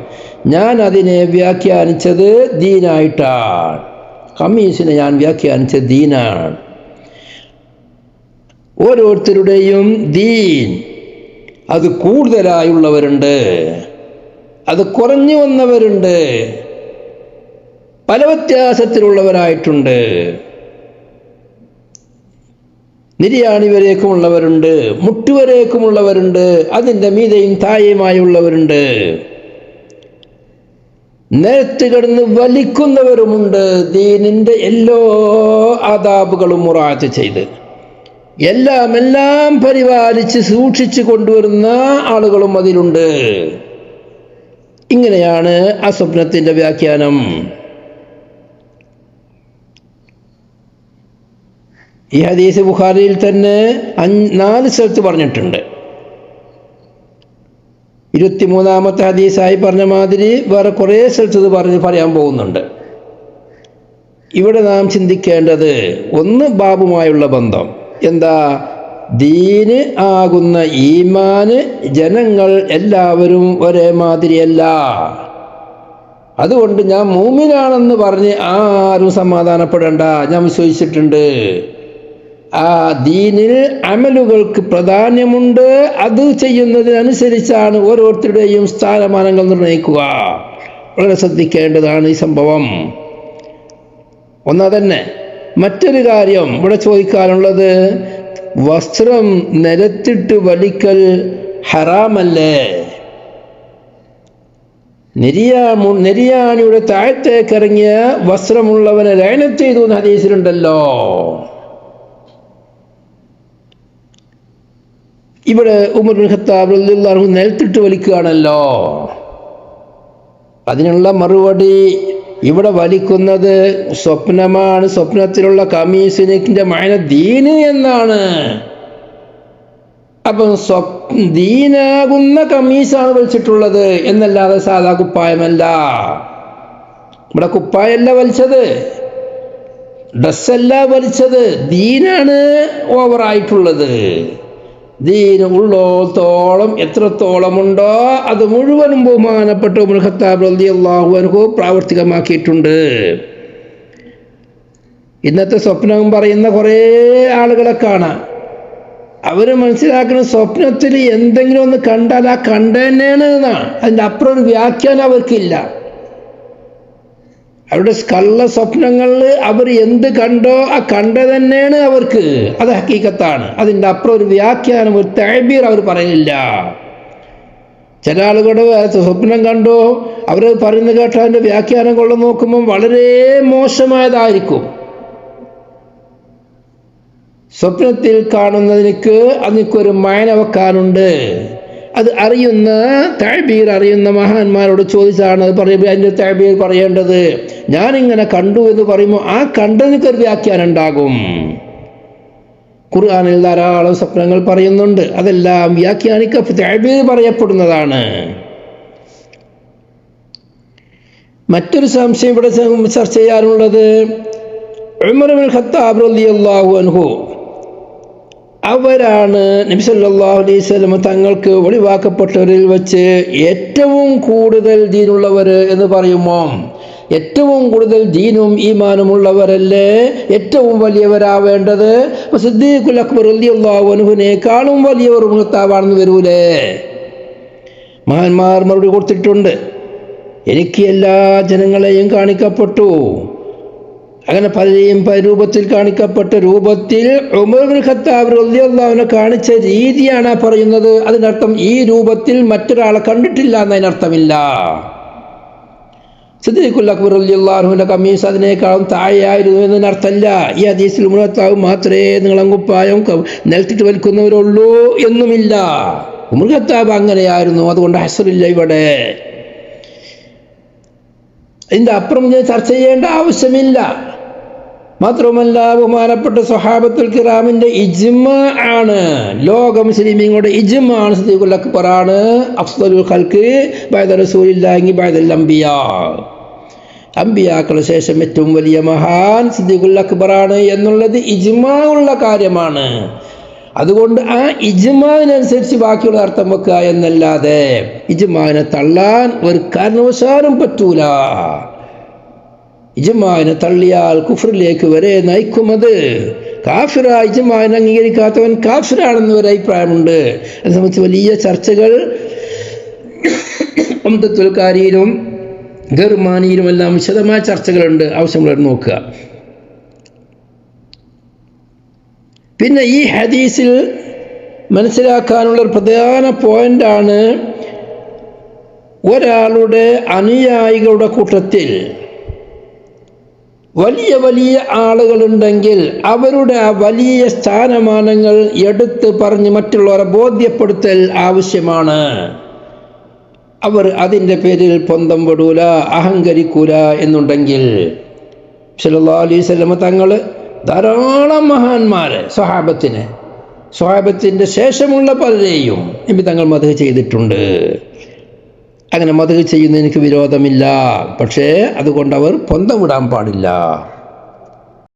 ഞാൻ അതിനെ വ്യാഖ്യാനിച്ചത് ദീനായിട്ടാണ്. കമീസിനെ ഞാൻ വ്യാഖ്യാനിച്ചത് ദീനാണ്. ഓരോരുത്തരുടെയും ദീൻ അത് കൂടുതലായുള്ളവരുണ്ട്, അത് കുറഞ്ഞു വന്നവരുണ്ട്, പല വ്യത്യാസത്തിലുള്ളവരായിട്ടുണ്ട്. നിര്യാണി വരേക്കുമുള്ളവരുണ്ട്, മുട്ടുവരേക്കുമുള്ളവരുണ്ട്, അതിൻ്റെ മീതയും താഴെയുമായുള്ളവരുണ്ട്, നേരത്ത് കിടന്ന് വലിക്കുന്നവരുമുണ്ട്. ദീനിൻ്റെ എല്ലാ ആദാബുകളും മുറാഅത്ത് ചെയ്ത് എല്ലാം പരിപാലിച്ച് സൂക്ഷിച്ചു കൊണ്ടുവരുന്ന ആളുകളും അതിലുണ്ട്. ഇങ്ങനെയാണ് ആ സ്വപ്നത്തിൻ്റെ വ്യാഖ്യാനം. ഈ ഹദീസ് ബുഖാരിയിൽ തന്നെ 4 സ്ഥലത്ത് പറഞ്ഞിട്ടുണ്ട്. 23-ാമത്തെ ഹദീസായി പറഞ്ഞ മാതിരി വേറെ കുറേ സ്ഥലത്ത് ഇത് പറയാൻ പോകുന്നുണ്ട്. ഇവിടെ നാം ചിന്തിക്കേണ്ടത്, ഒന്ന് ബാബുമായുള്ള ബന്ധം. എന്താ? ദീന് ആകുന്ന ഈമാന് ജനങ്ങൾ എല്ലാവരും ഒരേ മാതിരിയല്ല. അതുകൊണ്ട് ഞാൻ മൂമിനാണെന്ന് പറഞ്ഞ് ആരും സമാധാനപ്പെടേണ്ട, ഞാൻ വിശ്വസിച്ചിട്ടുണ്ട്. ആ ദീനിൽ അമലുകൾക്ക് പ്രാധാന്യമുണ്ട്. അത് ചെയ്യുന്നതിനനുസരിച്ചാണ് ഓരോരുത്തരുടെയും സ്ഥാനമാനങ്ങൾ നിർണ്ണയിക്കുക. വളരെ ശ്രദ്ധിക്കേണ്ടതാണ് ഈ സംഭവം. ഒന്നാ തന്നെ മറ്റൊരു കാര്യം ഇവിടെ ചോദിക്കാനുള്ളത്, വസ്ത്രം നിലത്തിട്ട് വലിക്കൽ ഹറാമല്ലേ? നെരിയാണിയുടെ താഴത്തേക്കിറങ്ങിയ വസ്ത്രമുള്ളവനെ ലഅനത്ത് ചെയ്തു എന്ന് ഹദീസിലുണ്ടല്ലോ. ഇവിടെ ഉമർ ബിൻ ഖത്താബ് റളിയല്ലാഹു അൻഹു നിലത്തിട്ട് വലിക്കുകയാണല്ലോ. അതിനുള്ള മറുപടി, ഇവിടെ വലിക്കുന്നത് സ്വപ്നമാണ്. സ്വപ്നത്തിലുള്ള കമീസിന്റെ മഅന ദീന് എന്നാണ്. അപ്പം ദീനാകുന്ന കമീസാണ് വലിച്ചിട്ടുള്ളത് എന്നല്ലാതെ സാധാ കുപ്പായമല്ല. ഇവിടെ കുപ്പായല്ല വലിച്ചത്, ഡ്രസ്സല്ല വലിച്ചത്, ദീനാണ് ഓവറായിട്ടുള്ളത്. ദീന് ഉള്ളോത്തോളം എത്രത്തോളമുണ്ടോ അത് മുഴുവനും ബഹുമാനപ്പെട്ട ഉമർ ഖത്താബ് റളിയല്ലാഹു അൻഹു പ്രാവർത്തികമാക്കിയിട്ടുണ്ട്. ഇന്നത്തെ സ്വപ്നം പറയുന്ന കുറേ ആളുകളെ കാണാം. അവർ മനസ്സിലാക്കുന്ന സ്വപ്നത്തിൽ എന്തെങ്കിലും ഒന്ന് കണ്ടാൽ ആ കണ്ട തന്നെയാണ് എന്നാണ്. അതിൻ്റെ അപ്പുറം ഒരു വ്യാഖ്യാനം അവർക്കില്ല. അവരുടെ കള്ള സ്വപ്നങ്ങളിൽ അവർ എന്ത് കണ്ടോ ആ കണ്ട തന്നെയാണ് അവർക്ക്. അത് ഹക്കീക്കത്താണ്. അതിൻ്റെ അപ്പുറം ഒരു വ്യാഖ്യാനം, ഒരു തഅബീർ അവർ പറയില്ല. ചില ആളുകളുടെ സ്വപ്നം കണ്ടോ അവർ പറയുന്നത് കേട്ടോ അതിൻ്റെ വ്യാഖ്യാനം കൊള്ളു നോക്കുമ്പോൾ വളരെ മോശമായതായിരിക്കും. സ്വപ്നത്തിൽ കാണുന്നതിനൊക്കെ അതിനൊരു മഅന വെക്കാനുണ്ട്. അത് അറിയുന്ന തഅബീർ അറിയുന്ന മഹാന്മാരോട് ചോദിച്ചാണ് അത് പറയുമ്പോൾ അതിൻ്റെ തഅബീർ പറയേണ്ടത്. ഞാനിങ്ങനെ കണ്ടു എന്ന് പറയുമ്പോൾ ആ കണ്ടതിനൊരു വ്യാഖ്യാനം ഉണ്ടാകും. ഖുർആനിൽ ധാരാളം സ്വപ്നങ്ങൾ പറയുന്നുണ്ട്. അതെല്ലാം തഅബീർ പറയപ്പെടുന്നതാണ്. മറ്റൊരു സംശയം ഇവിടെ ചർച്ച ചെയ്യാനുള്ളത്, ഉമർ ഇബ്നുൽ ഖത്താബ് റളിയല്ലാഹു അൻഹു അവരാണ് നബി സല്ലല്ലാഹു അലൈഹി വസല്ലം തങ്ങൾക്ക് ഒഴിവാക്കപ്പെട്ടവരിൽ വെച്ച് ഏറ്റവും കൂടുതൽ ദീനുള്ളവർ എന്ന് പറയുമ്പോൾ ഏറ്റവും കൂടുതൽ ദീനും ഈമാനും ഉള്ളവരല്ലേ ഏറ്റവും വലിയവരാവേണ്ടത്? സിദ്ദീഖുൽ അക്ബർ റളിയല്ലാഹു അൻഹുവിനേക്കാളും വലിയവർ ഉമർ ഖത്താബാണെന്ന് വരൂലേ? മഹാന്മാർ മറുപടി കൊടുത്തിട്ടുണ്ട്. എനിക്ക് എല്ലാ ജനങ്ങളെയും കാണിക്കപ്പെട്ടു. അങ്ങനെ പലരെയും രൂപത്തിൽ കാണിക്കപ്പെട്ട രൂപത്തിൽ ഉമർ ഇബ്നുൽ ഖത്താബ് റളിയല്ലാഹു അൻഹു കാണിച്ച രീതിയാണ് പറയുന്നത്. അതിനർത്ഥം ഈ രൂപത്തിൽ മറ്റൊരാളെ കണ്ടിട്ടില്ല എന്നതിനർത്ഥമില്ല. സിദ്ദീഖുൽ അക്ബർ റളിയല്ലാഹു അൻഹുവിന്റെ കമീസ് അതിനേക്കാളും താഴെയായിരുന്നു എന്നതിനർത്ഥമല്ല. ഈ ഹദീസിൽ ഉമർ ഖത്താബ് മാത്രമേ നിങ്ങളങ്കുപ്പായം നിലത്തിട്ട് വലിക്കുന്നവരുള്ളൂ എന്നുമില്ല. ഉമർ ഖത്താബ് അങ്ങനെയായിരുന്നു. അതുകൊണ്ട് ഹസ്റില്ല ഇവിടെ. ഇതിൻ്റെ അപ്പുറം ഞാൻ ചർച്ച ചെയ്യേണ്ട ആവശ്യമില്ല. മാത്രമല്ല ബഹുമാനപ്പെട്ട സ്വഹാബത്തുൽ കിറാമിന്റെ ഇജ്മാ ആണ്, ലോക മുസ്ലിമീങ്ങളുടെ ഇജ്മാ ആണ്. സിദ്ദീഖുൽ അക്ബർ ആണ് അഫ്ദലുൽ ഖൽഖ് ബഅദ റസൂലില്ലാഹി ബഅദൽ അംബിയാ. അംബിയാക്കളുടെ ശേഷം ഏറ്റവും വലിയ മഹാൻ സിദ്ദീഖുൽ അക്ബർ ആണ് എന്നുള്ളത് ഇജ്മാ ഉള്ള കാര്യമാണ്. അതുകൊണ്ട് ആ ഇജ്മാവിനനുസരിച്ച് ബാക്കിയുള്ള അർത്ഥം വെക്കുക എന്നല്ലാതെ ഇജ്മാവിനെ തള്ളാൻ ഒരു കാരണവശാലും പറ്റൂല. ഇജ്മാവിനെ തള്ളിയാൽ കുഫറിലേക്ക് വരെ നയിക്കുന്നത്. കാഫിറായി ഇജ്മാവിനെ അംഗീകരിക്കാത്തവൻ കാഫിറാണെന്ന് ഒരു അഭിപ്രായമുണ്ട്. അത് സംബന്ധിച്ച് വലിയ ചർച്ചകൾ ഉംദത്തുൽ ഖാരിയിലും ഗർമാനിയിലും എല്ലാം വിശദമായ ചർച്ചകളുണ്ട്. ആവശ്യമുള്ളവർ നോക്കുക. പിന്നെ ഈ ഹദീസിൽ മനസ്സിലാക്കാനുള്ള ഒരു പ്രധാന പോയിന്റാണ്, ഒരാളുടെ അനുയായികളുടെ കൂട്ടത്തിൽ വലിയ വലിയ ആളുകളുണ്ടെങ്കിൽ അവരുടെ ആ വലിയ സ്ഥാനമാനങ്ങൾ എടുത്ത് പറഞ്ഞ് മറ്റുള്ളവരെ ബോധ്യപ്പെടുത്തൽ ആവശ്യമാണ്. അവർ അതിൻ്റെ പേരിൽ പൊന്തം പെടൂല, അഹങ്കരിക്കൂല എന്നുണ്ടെങ്കിൽ സല്ലല്ലാഹു അലൈഹി വസല്ലം തങ്ങൾ ധാരാളം മഹാന്മാരെ സ്വഹാബത്തിൻ്റെ ശേഷമുള്ള പലരെയും നബി തങ്ങൾ മദ്ഹ് ചെയ്തിട്ടുണ്ട്. അങ്ങനെ മദ്ഹ് ചെയ്യുന്നതിന് എനിക്ക് വിരോധമില്ല. പക്ഷേ അതുകൊണ്ട് അവർ പൊന്തം വിടാൻ പാടില്ല.